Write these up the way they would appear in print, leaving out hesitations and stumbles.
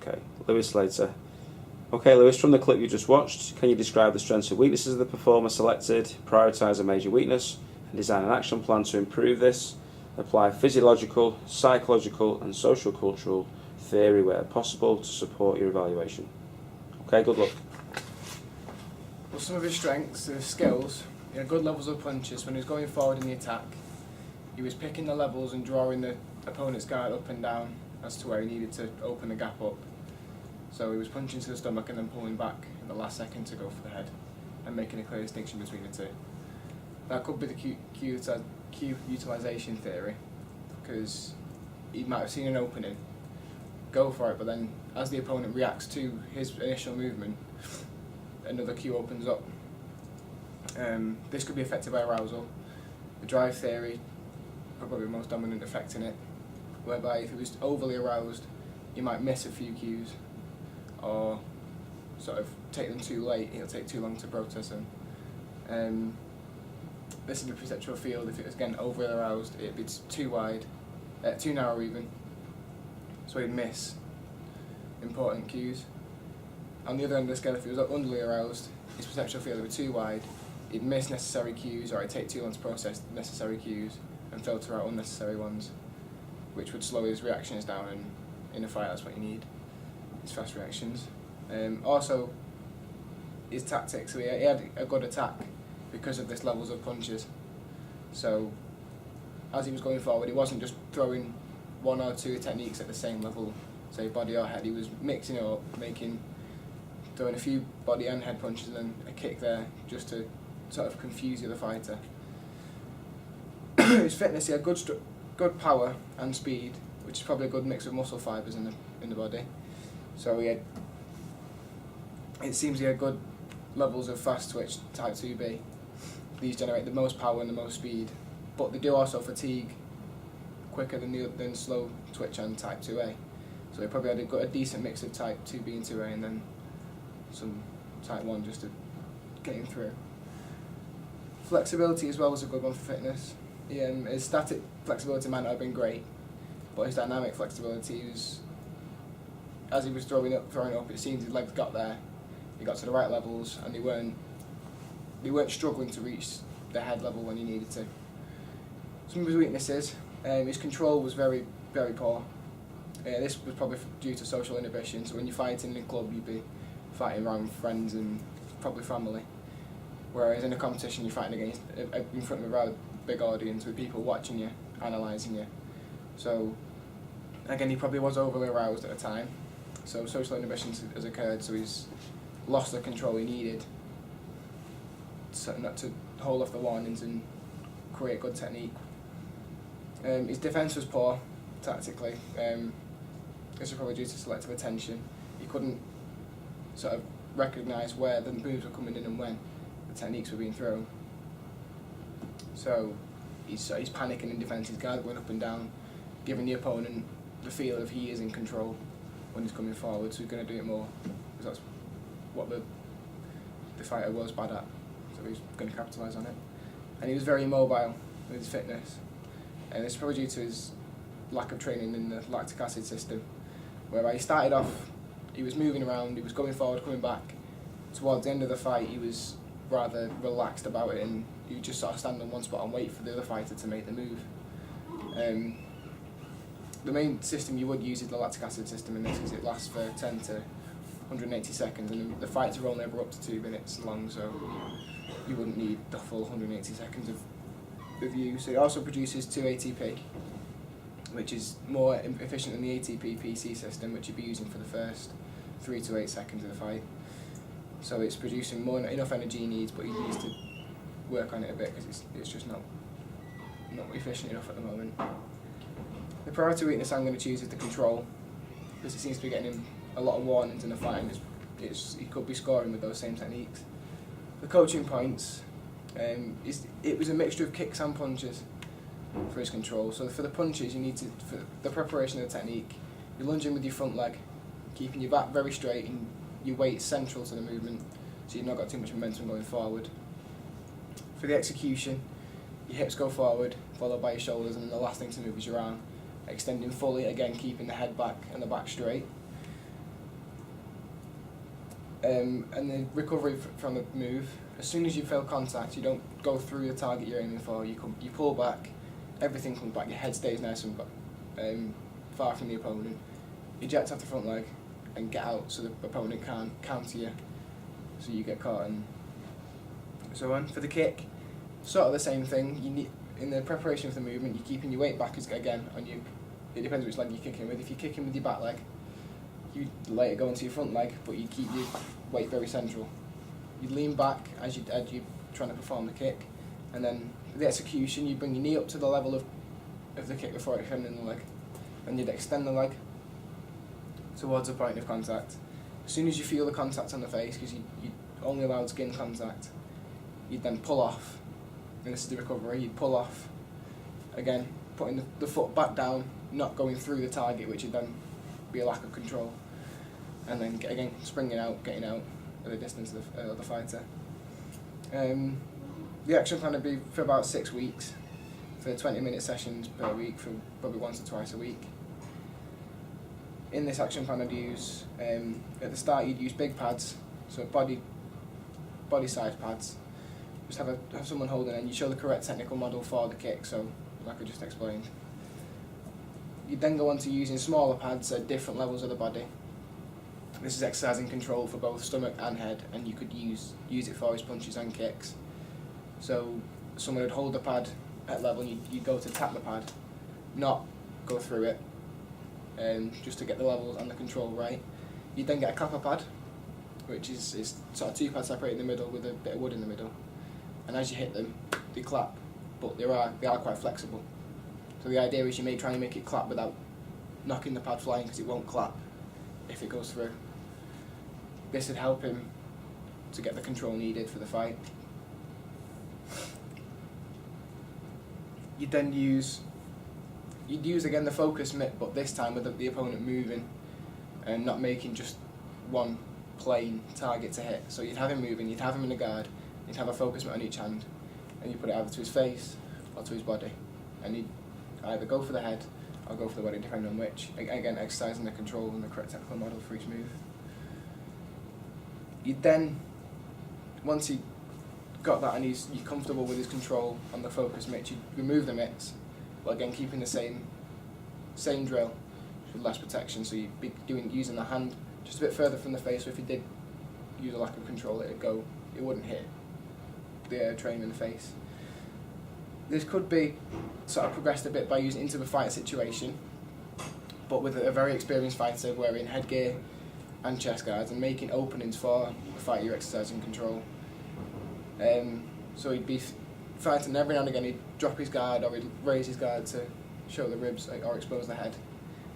Okay, Lewis Slater. Okay, Lewis, from the clip you just watched, can you describe the strengths and weaknesses of the performer selected, prioritise a major weakness, and design an action plan to improve this? Apply physiological, psychological, and social cultural theory where possible to support your evaluation. Okay, good luck. Well, some of his strengths, his skills, he had good levels of punches. When he was going forward in the attack, he was picking the levels and drawing the opponent's guard up and down as to where he needed to open the gap up. So he was punching to the stomach and then pulling back in the last second to go for the head and making a clear distinction between the two. That could be the cue utilisation theory, because he might have seen an opening, go for it, but then as the opponent reacts to his initial movement, another cue opens up. This could be affected by arousal. The drive theory, probably the most dominant effect in it, whereby if he was overly aroused, you might miss a few cues, or sort of take them too late, it'll take too long to process them. This is the perceptual field. If it was again overly aroused, it'd be too wide, too narrow even, so he'd miss important cues. On the other end of the scale, if he was underly aroused, his perceptual field would be too wide, he'd miss necessary cues, or it'd take too long to process necessary cues and filter out unnecessary ones, which would slow his reactions down, and in a fight that's what you need, his fast reactions. Also, his tactics, so he had a good attack because of this levels of punches. So as he was going forward, he wasn't just throwing one or two techniques at the same level, say body or head. He was mixing it up, throwing a few body and head punches and then a kick there, just to sort of confuse the other fighter. His fitness, he had good power and speed, which is probably a good mix of muscle fibres in the body. So it seems he had good levels of fast twitch type 2B. These generate the most power and the most speed, but they do also fatigue quicker than slow twitch and type 2A. So he probably had a decent mix of type 2B and 2A, and then some type 1 just to get him through. Flexibility as well was a good one for fitness. His static flexibility might not have been great, but his dynamic flexibility was, as he was throwing up, it seems his legs got there, he got to the right levels, and they weren't struggling to reach the head level when he needed to. Some of his weaknesses, his control was very, very poor. This was probably due to social inhibition, so when you're fighting in a club, you'd be fighting around friends and probably family. Whereas in a competition, you're fighting against in front of a rather big audience with people watching you, analysing you. So again, he probably was overly aroused at the time. So social inhibition has occurred, so he's lost the control he needed not to hold off the warnings and create good technique. His defence was poor tactically. This was probably due to selective attention. He couldn't sort of recognise where the moves were coming in and when the techniques were being thrown. So he's panicking in defence, his guard going up and down, giving the opponent the feel of he is in control when he's coming forward, so he's going to do it more, because that's what the fighter was bad at, so he's going to capitalise on it. And he was very mobile with his fitness, and it's probably due to his lack of training in the lactic acid system, whereby he started off, he was moving around, he was going forward, coming back. Towards the end of the fight, he was rather relaxed about it, and he would just sort of stand on one spot and wait for the other fighter to make the move. The main system you would use is the lactic acid system in this, because it lasts for 10 to 180 seconds, and the fights are only ever up to 2 minutes long, so you wouldn't need the full 180 seconds of use. So it also produces 2 ATP, which is more efficient than the ATP PC system, which you'd be using for the first 3 to 8 seconds of the fight. So it's producing enough energy he needs, but he needs to work on it a bit, because it's just not efficient enough at the moment. The priority weakness I'm going to choose is the control, because it seems to be getting him a lot of warnings in the fight, and he could be scoring with those same techniques. The coaching points, it was a mixture of kicks and punches for his control. So for the punches, you need to, for the preparation of the technique, you're lunging with your front leg, keeping your back very straight and your weight central to the movement, so you've not got too much momentum going forward. For the execution, your hips go forward, followed by your shoulders, and then the last thing to move is your arm, extending fully, again keeping the head back and the back straight. And the recovery from the move, as soon as you feel contact, you don't go through the target you're aiming for, you pull back, everything comes back, your head stays nice and far from the opponent, eject off the front leg and get out so the opponent can't counter you, so you get caught and so on. For the kick, sort of the same thing. You need, in the preparation for the movement, you're keeping your weight back again on you. It depends which leg you're kicking with. If you're kicking with your back leg, you let it go into your front leg, but you keep your weight very central. You lean back as you're trying to perform the kick, and then for the execution, you bring your knee up to the level of the kick before extending the leg, and you'd extend the leg towards the point of contact. As soon as you feel the contact on the face, because you only allowed skin contact, you'd then pull off, and this is the recovery. You'd pull off, again, putting the foot back down, not going through the target, which would then be a lack of control, and then again springing out, getting out at the distance of the fighter. The action plan would be for about 6 weeks, for 20-minute sessions per week, for probably once or twice a week. In this action plan, I'd use at the start you'd use big pads, so body size pads. Just have someone holding, and you show the correct technical model for the kick. So, like I just explained. You'd then go on to using smaller pads at different levels of the body. This is exercising control for both stomach and head, and you could use it for his punches and kicks. So someone would hold the pad at level, and you'd go to tap the pad, not go through it, just to get the levels and the control right. You'd then get a clapper pad, which is sort of 2 pads separated in the middle with a bit of wood in the middle. And as you hit them, they clap, but they are quite flexible. So the idea is you may try and make it clap without knocking the pad flying, because it won't clap if it goes through. This would help him to get the control needed for the fight. You'd then use again the focus mitt, but this time with the opponent moving and not making just one plain target to hit. So you'd have him moving, you'd have him in a guard, you'd have a focus mitt on each hand, and you put it either to his face or to his body, and he'd either go for the head or go for the body, depending on which. Again, exercising the control and the correct technical model for each move. You'd then, once he got that and you're comfortable with his control on the focus mitt, you'd remove the mitts, but again keeping the same drill with less protection. So you'd be using the hand just a bit further from the face, so if you did use a lack of control, it wouldn't hit the trainer in the face. This could be sort of progressed a bit by using into the fight situation, but with a very experienced fighter wearing headgear and chest guards and making openings for the fight you're exercising control. So he'd be fighting every now and again, he'd drop his guard or he'd raise his guard to show the ribs or expose the head.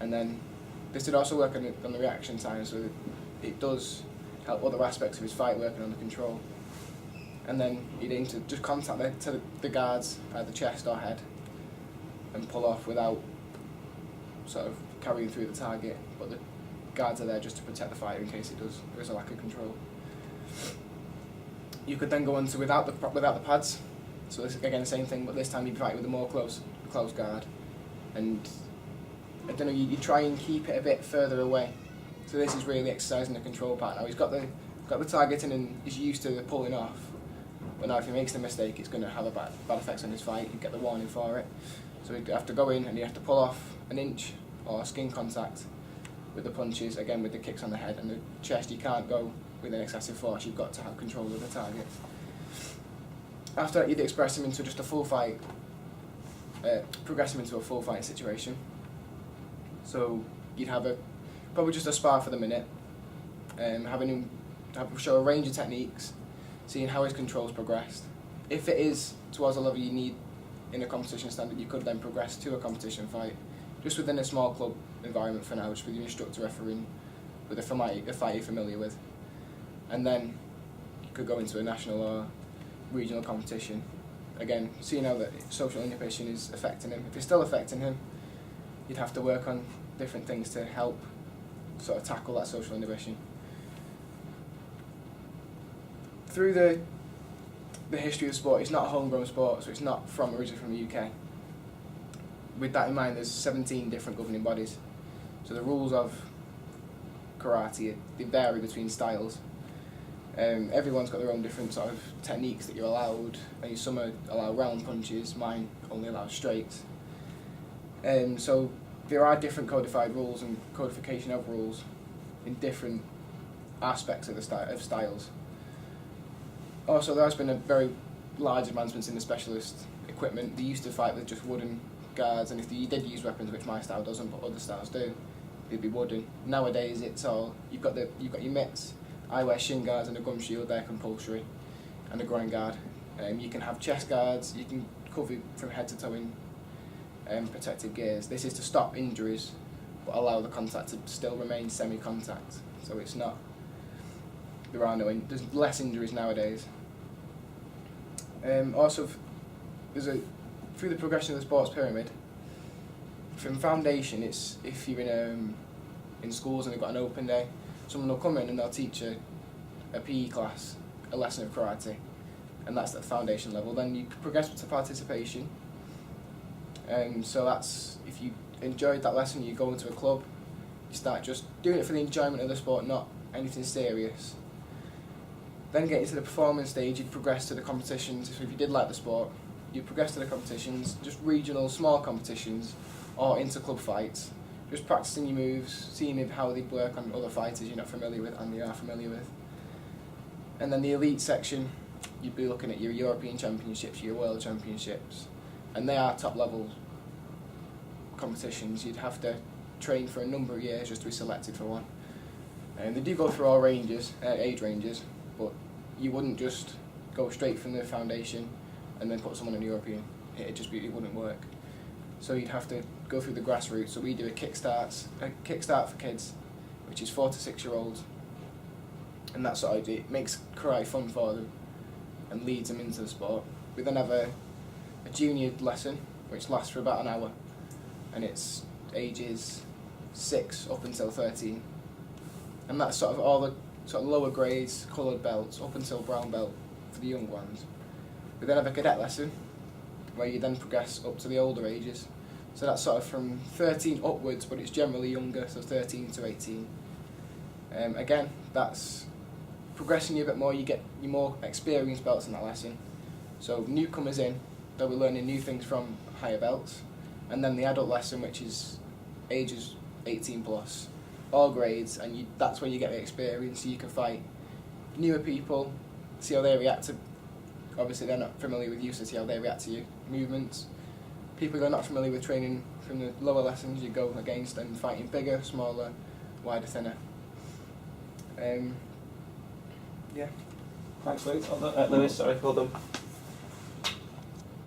And then this would also work on the reaction time, so it does help other aspects of his fight working on the control. And then he'd aim to just contact the guards, either chest or head, and pull off without sort of carrying through the target, but the guards are there just to protect the fighter in case there is a lack of control. You could then go on to without the pads, so this again the same thing, but this time you'd fight with a more close guard, and I don't know, you try and keep it a bit further away. So this is really exercising the control part. Now he's got the target in and is used to the pulling off, but now if he makes the mistake, it's going to have a bad effects on his fight. You get the warning for it. So he'd have to go in and you have to pull off an inch or skin contact with the punches, again with the kicks on the head and the chest. You can't go with an excessive force, you've got to have control of the target. After that, you'd express him into just a full fight, progress him into a full fight situation. So you'd have probably just a spar for the minute, having him show a range of techniques, seeing how his control's progressed. If it is towards a level you need in a competition standard, you could then progress to a competition fight, just within a small club environment for now, just with your instructor refereeing, with a fight you're familiar with. And then you could go into a national or regional competition. Again, seeing how that social inhibition is affecting him. If it's still affecting him, you'd have to work on different things to help sort of tackle that social inhibition. Through the history of the sport, it's not a homegrown sport, so it's not originally from the UK. With that in mind, there's 17 different governing bodies. So the rules of karate, they vary between styles. Everyone's got their own different sort of techniques that you're allowed. Some allow round punches, mine only allow straight. So there are different codified rules and codification of rules in different aspects of of styles. Also, there has been a very large advancements in the specialist equipment. They used to fight with just wooden guards, and if you did use weapons, which my style doesn't, but other styles do, they'd be wooden. Nowadays, it's all you've got your mitts. I wear shin guards and a gum shield. They're compulsory, and a groin guard. You can have chest guards. You can cover from head to toe in protective gears. This is to stop injuries, but allow the contact to still remain semi-contact. So it's not. There's less injuries nowadays. Also, through the progression of the sports pyramid, from foundation, it's if you're in schools and they've got an open day, someone will come in and they'll teach a PE class a lesson of karate, and that's at foundation level. Then you progress to participation, so that's if you enjoyed that lesson, you go into a club, you start just doing it for the enjoyment of the sport, not anything serious. Then getting to the performance stage, you'd progress to the competitions. So if you did like the sport, you'd progress to the competitions, just regional, small competitions, or inter-club fights. Just practicing your moves, seeing how they'd work on other fighters you're not familiar with and you are familiar with. And then the elite section, you'd be looking at your European Championships, your World Championships, and they are top-level competitions. You'd have to train for a number of years just to be selected for one. And they do go through all age ranges, but you wouldn't just go straight from the foundation and then put someone in European. It wouldn't work. So you'd have to go through the grassroots. So we do a kickstart for kids, which is 4 to 6 year olds, and that sort of it makes karate fun for them and leads them into the sport. We then have a junior lesson, which lasts for about an hour, and it's ages 6 up until 13, and that's sort of all the sort of lower grades, coloured belts, up until brown belt for the young ones. We then have a cadet lesson, where you then progress up to the older ages. So that's sort of from 13 upwards, but it's generally younger, so 13 to 18. Again, that's progressing you a bit more, you get your more experienced belts in that lesson. So newcomers in, they'll be learning new things from higher belts. And then the adult lesson, which is ages 18 plus, all grades, and that's where you get the experience, so you can fight newer people, see how they react to, obviously they're not familiar with you, so see how they react to your movements. People who are not familiar with training from the lower lessons, you go against and fighting bigger, smaller, wider, thinner. Yeah. Thanks, Lewis. Well done.